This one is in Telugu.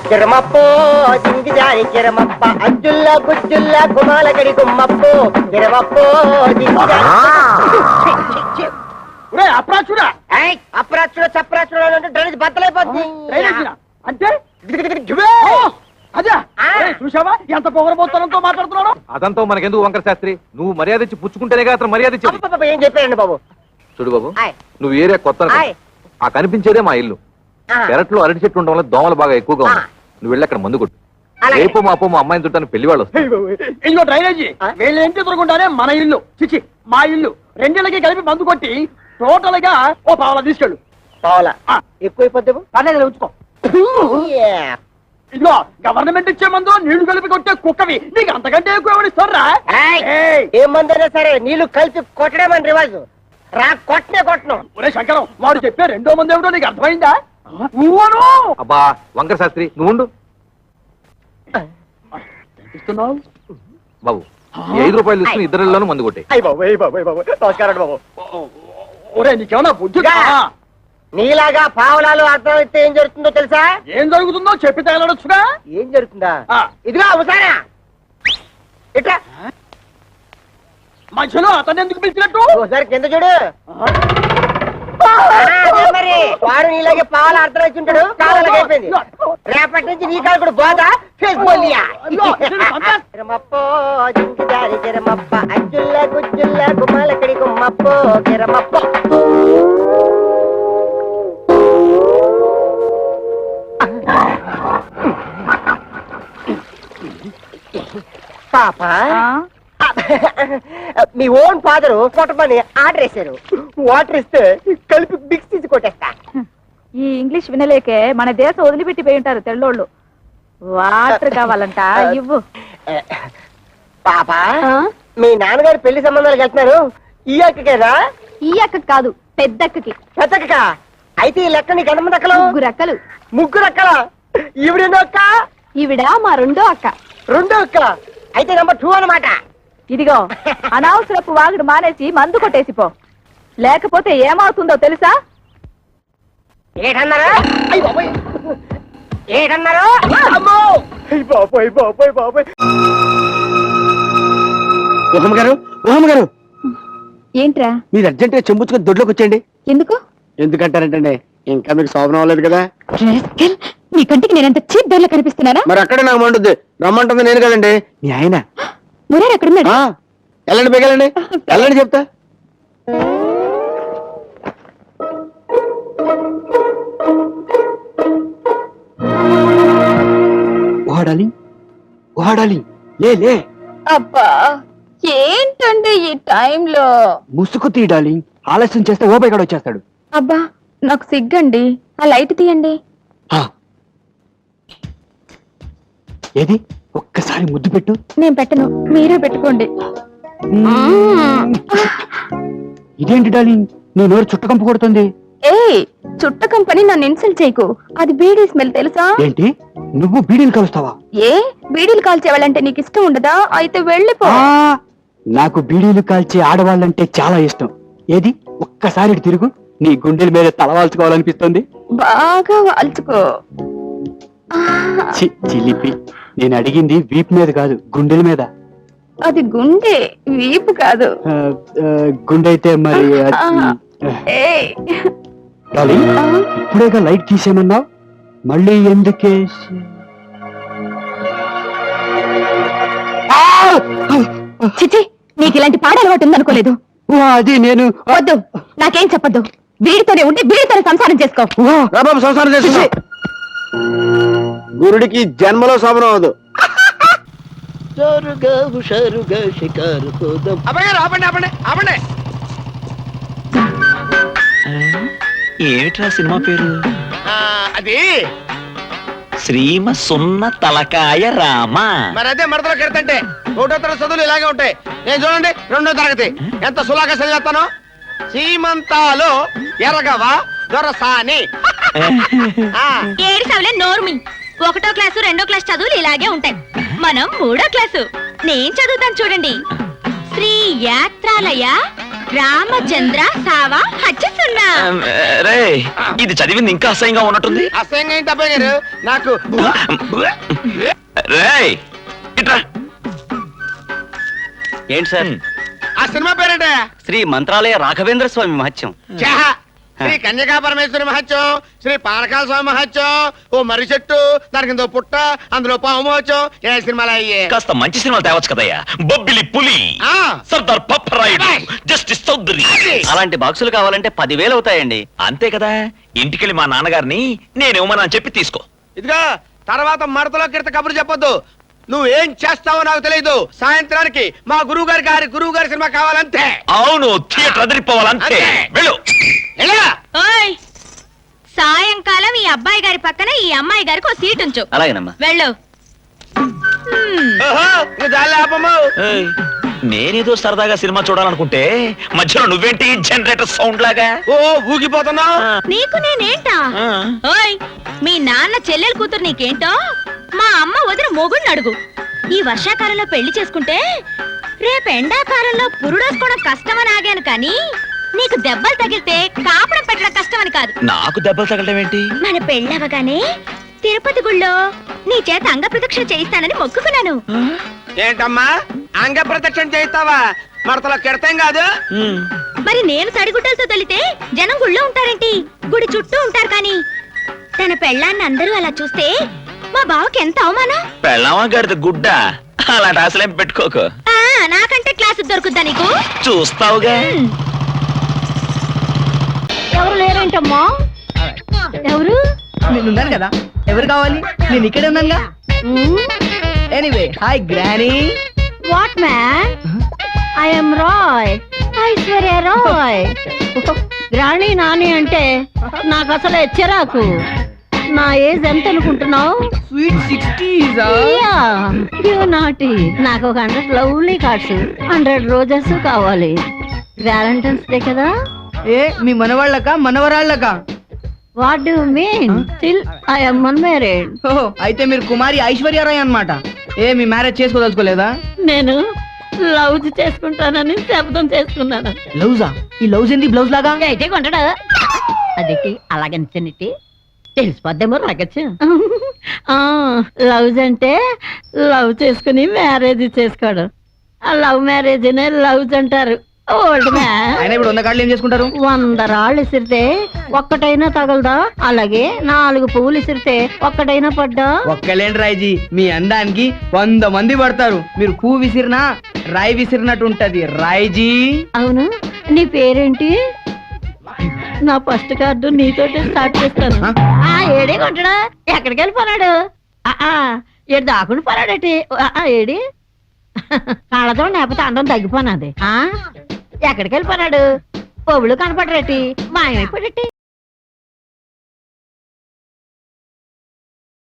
కిరమప్పో జింగిజారి కిరమప్ప అజ్జుల్లా గుజ్జుల్లా గుమాల గడి గుమ్మప్పో కిరమప్పో జింగిజారి అప్రాచుడా అప్రాచుడ చప్రాచుడ అంటే డ్రైనేజ్ బద్దలైపోతుంది అంటే అదే చూసావా ఎంత పొగరబోత్తనంతో మాట్లాడుతున్నాడు. అదంతా మనకెందుకు వంకర శాస్త్రి, నువ్వు మర్యాద ఇచ్చి పుచ్చుకుంటేనే అతను మర్యాద ఇచ్చి. ఏం చెప్పారండి బాబు? చూడు బాబు, నువ్వు ఏరియా కొత్త, ఆ కనిపించేదే మా ఇల్లు. పెరట్లో అరటి చెట్టు ఉండడం వల్ల దోమలు బాగా ఎక్కువగా ఉన్నాయి. నువ్వు వెళ్ళి అక్కడ మందు కొట్టు. రేపు మాపో మా అమ్మాయిని చుట్టాను పెళ్లి వాళ్ళు వస్తారు. ఇదిగో డ్రైనేజీ వీళ్ళ ఇంటి ఎదురుకుంటానే మన ఇల్లు చిచి మా ఇల్లు రెండిళ్ళకి కలిపి మందు కొట్టి టోటల్ గా ఓ పావలా తీసుకెళ్ళు. పావలా ఎక్కువైపోద్దేమో పర్లేదు ఉంచుకో. ఇదిగో గవర్నమెంట్ ఇచ్చే మందు నీళ్లు కలిపి కొట్టే కుక్కవి నీకు అంతకంటే ఎక్కువ ఎవరిస్తారా? ఏ మందైనా సరే నీళ్లు కలిపి కొట్టడే మన రివాజు. రా కొట్టనే కొట్టను. ఒరే శంకరం, వాడు చెప్పే రెండో మంది ఏమిటో నీకు అర్థమైందా? అబ్బా వంకర శాస్త్రి నువ్వు ఉండు బాబు. 5 రూపాయలు తీసుకుని ఇద్దరిలోనూ మందు కొట్టే. నమస్కారం బాబు. ఒరే నీకేమన్నా బుద్ధి? నీలాగా పావలాలు అర్థమైతే ఏం జరుగుతుందో తెలుసా? ఏం జరుగుతుందో చెప్పి తగలడొచ్చుగా. ఏం జరుగుతుందా? ఇదిగా అవసానా ఇట్లా మధ్యలో అతను ఎందుకు పిలిచినట్టు? ఒకసారి కింద చూడు. మరి వాడు నీలాగే పావాల అర్థం వచ్చి ఉంటాడు. కాలాలకు అయిపోయింది. రేపటి నుంచి నీ కాలు కూడా బాధ కిరమప్పో జింకిజారి కిరమప్ప అజ్జుల్లా గుజ్జుల్లా గుమ్మాలకడి గుమ్మప్పో కిరమప్పో. పాప మీ ఓన్ ఫాదరు కొట్టమని ఆర్డర్ వేశారు. వాటర్ ఇస్తే కలిపి మిక్స్ తీసి కొట్టేస్తా. ఈ ఇంగ్లీష్ వినలేకే మన దేశం వదిలిపెట్టి పోయి ఉంటారు తెల్లోళ్ళు. వాటర్ కావాలంట ఇవ్వు. పాప మీ నాన్నగారు పెళ్లి సంబంధాలకు వెళ్తున్నారు. ఈ అక్కకేనా? ఈ అక్క కాదు, పెద్దక్కకి. పెద్దక్క అయితే ఈ లెక్క నీకు ఎంతమంది అక్కలు? 3 అక్కలు. 3 అక్కలా? ఈవిడెన్నో అక్క? ఈవిడ మా రెండో అక్క. రెండో అక్క అయితే నెంబర్ 2 అన్నమాట. ఇదిగో అనవసరపు వాగుడు మానేసి మందు కొట్టేసిపో, లేకపోతే ఏమవుతుందో తెలుసా? ఏటన్నారా? ఏటన్నారా? బాబాయ్ బాబాయ్ బాబాయ్. గారు ఏంట్రా? మీరు అర్జెంట్ గా చెంబుచ్చుకొని దొడ్లోకి వచ్చేయండి. ఎందుకు? ఎందుకంటారంటే ఇంకా మీకు శోభనం అవ్వలేదు కదా. నీ కంటికి నేనంత చీప్ ధరలో కనిపిస్తున్నానా? మరి అక్కడే నాకు మండుద్ది. రమ్మంటుంది నేను కదండి, మీ ఆయన. మురారు ఎక్కడున్నాడు? వెళ్ళండి బేగలండి, వెళ్ళండి చెప్తా. ఓడాలి ఓడాలి లే లే. అబ్బా ఏంటండి ఈ టైంలో? ముసుగు తీయడాలి, ఆలస్యం చేస్తే ఓ బయట వచ్చేస్తాడు. అబ్బా నాకు సిగ్గండి, ఆ లైట్ తీయండి. ఏది ఒక్కసారి ముద్దు పెట్టు. నేను పెట్టను, మీరే పెట్టుకోండి. ఇదేంటి డార్లింగ్, నీ నోరు చుట్టకంపు కొడుతుంది. ఏ చుట్ట కంపెనీ నన్ను ఇన్సల్ట్ చేయకు. అది బీడీ స్మెల్ తెలుసా? ఏంటి నువ్వు బీడీలు కలుస్తావా? ఏ బీడీలు కాల్చేవాళ్ళంటే నీకు ఇష్టం ఉండదా? అయితే వెళ్ళిపో. నాకు బీడీలు కాల్చే ఆడవాళ్ళంటే చాలా ఇష్టం. ఏది ఒక్కసారి తిరుగు, నీ గుండెల మీద తలవాల్చుకోవాలనిపిస్తుంది. బాగా వాల్చుకో. చిలిపి, నేను అడిగింది వీపు మీద కాదు, గుండెల మీద. అది గుండె, వీపు కాదు. గుండె అయితే మరి ఇప్పుడేగా లైట్ తీసేమన్నావు, మళ్ళీ ఎందుకే? చిచి, నీకు ఇలాంటి పాట అలవాటు ఉందనుకోలేదు. అది నేను వద్దు, నాకేం చెప్పద్దు. వీడితోనే ఉండి వీడితోనే సంసారం చేసుకో. సంసారం చేసుకో. గురుడికి జన్మలో శోభనం అవదు. ఏమిట్రా సినిమా పేరు? అది శ్రీమ సున్న తలకాయ రామ. మరి అదే మడతలో కెడతంటే 1వ తరగతి చదువులు ఇలాగే ఉంటాయి. నేను చూడండి 2వ తరగతి ఎంత సులాగా చదివేస్తాను. సీమంతాలు ఎరగవా దొరసాని. 7 సవలే నోర్మి. 1వ క్లాసు 2వ క్లాస్ చదువులు ఇలాగే ఉంటాయి. మనం 3వ క్లాసు. నేను చదువుతాను చూడండి. శ్రీ యాత్రాలయ రామచంద్ర సావా హచ్చసు. సున్నా. రే ఇది చదివింది ఇంకా అసహ్యంగా ఉన్నట్టుంది. అసహ్యంగా ఏంటి అబ్బాయి గారు? నాకు రేయ్ ఇట్రా. ఏంటి సార్? ఆ సినిమా పేరేంటే? శ్రీ మంత్రాలయ రాఘవేంద్ర స్వామి మహత్యం. ఛా! శ్రీ కన్యకా పరమేశ్వరి మహత్యం, శ్రీ పానకాల స్వామి మహత్యం, ఓ మర్రి చెట్టు, దాని కింద ఓ పుట్ట, అందులో పాము మహత్యం. ఏ సినిమాలు అయ్యే? కాస్త మంచి సినిమాలు తేవచ్చు కదయ్యా. బొబ్బిలి పులి, ఆ. సర్దార్ పప్పరాయుడు, జస్టిస్ చౌదరి. అలాంటి బాక్సులు కావాలంటే 10,000 అవుతాయండి. అంతే కదా. ఇంటికెళ్ళి మా నాన్నగారిని నేనేమని చెప్పి తీసుకో. ఇదిగో తర్వాత మడతలో కిడత కబురు చెప్పొద్దు. నువ్వేం చేస్తావో నాకు తెలియదు. సాయంత్రానికి మా గురువు గారి సినిమా కావాలంతే. అవును, థియేటర్ అదిరిపోవాలంతే. అంతే. వెళ్ళు. ఎలా? ఓయ్ సాయంకాలం ఈ అబ్బాయి గారి పక్కన ఈ అమ్మాయి గారికి ఒక సీట్ ఉంచు. అలాగేనమ్మా. వెళ్ళు. ఓహో, నువ్వు దారి ఆపము. ఏయ్, నేనేదో సరదాగా సినిమా చూడాలనుకుంటే మధ్యలో నువ్వేంటి జనరేటర్ సౌండ్ లాగా? ఓ ఊగిపోతున్నావు. నీకు నేనేంటా? ఆ. ఓయ్ మీ నాన్న చెల్లెలు కూతురు నీకేంటో మా అమ్మ వదిన మొగుడిని అడుగు. ఈ వర్షాకాలంలో పెళ్లి చేసుకుంటే రేపు ఎండాకాలంలో పురుడోసుకోవడం కష్టమని ఆగాను కానీ నీకు దెబ్బలు తగిలితే కాపడం పెట్టడం కష్టమని కాదు. నాకు దెబ్బలు తగలడం ఏంటి? మన పెళ్ళవగానే తిరుపతి గుళ్ళో నీ చేత అంగ ప్రదక్షిణ చేయిస్తానని మొక్కుకున్నాను. ఏంటమ్మా అంగ ప్రత్యక్షం చేస్తావా? మడతలో కిడతాం కాదు. మరి నేను తడిగుడ్డలతో తలితే జనం గుళ్ళో ఉంటారేంటి? గుడి చుట్టూ ఉంటారు కానీ తన పెళ్ళాన్ని అందరూ అలా చూస్తే మా బావకి ఎంత అవమానం. పెళ్ళామా గడితే గుడ్డ, అలాంటి ఆశలేం పెట్టుకోకు. ఆ, నాకంటే క్లాసు దొరుకుద్దా నీకు? చూస్తావుగా. ఎవరు లేరేంటమ్మా? ఎవరు? నేనున్నాను కదా, ఎవరు కావాలి? నేను ఇక్కడే ఉన్నానుగా. Anyway, hi granny. What man? I'm Rai, Aishwarya Rai. Granny నాని అంటే నాకు అసలు ఎచ్చరాకు. నా ఏజ్ ఎంత అనుకుంటున్నావు? Sweet 60s. నాటి నాకు ఒక 100 లవ్లీ కార్డ్స్, 100 రోజెస్ కావాలి. వ్యాలంటైన్స్ డే కదా. ఏ మీ మనవాళ్ళక మనవరాళ్ళక? What do you mean? Still I am unmarried. ఓహో, అయితే మీరు కుమారి ఐశ్వర్యరాయ్ అన్నమాట. ఏ మీ మ్యారేజ్ చేసుకోదలుచుకోలేదా? నేను లవ్ చేసుకుంటానని శబ్దం చేసుకున్నాను. లవ్జా? ఈ లవ్స్ ఏంది బ్లౌజ్ లాగా? అయితే కొంటాడు అదికి అలాగనిచ్చనిటి తెలిసిపోద్దేమో రాగచ్చు. లవ్స్ అంటే లవ్ చేసుకుని మ్యారేజ్ చేసుకోడు. ఆ లవ్ మ్యారేజ్ నే లవ్స్ అంటారు. Old man. ఆయన ఇప్పుడు 100 కార్డులు ఏం చేసుకుంటారు? 100 రాళ్ళు ఇసిరితే ఒక్కటైనా తగలదా? అలాగే 4 పువ్వులు ఇసిరితే ఒక్కటైనా పడ్డా? ఒక్కలేండి రాయ్జీ, మీ అందానికి 100 మంది పడతారు. మీరు పువ్వు విసిరినా రాయి విసిరినట్టు ఉంటది రాయ్జీ. అవును, నీ పేరేంటి? నా ఫస్ట్ కార్డు నీతోటే స్టార్ట్ చేస్తాను. ఏడే కొంటాడా? ఎక్కడికి వెళ్ళిపోనాడు? ఏడు దాకుండా పోనాడటి? ఏడి కాళ్ళతో లేకపోతే అందం తగ్గిపోనాది. ఎక్కడికి వెళ్ళిపోనాడు? పొగులు కనపడరేటి? మాయమైపోయేటి.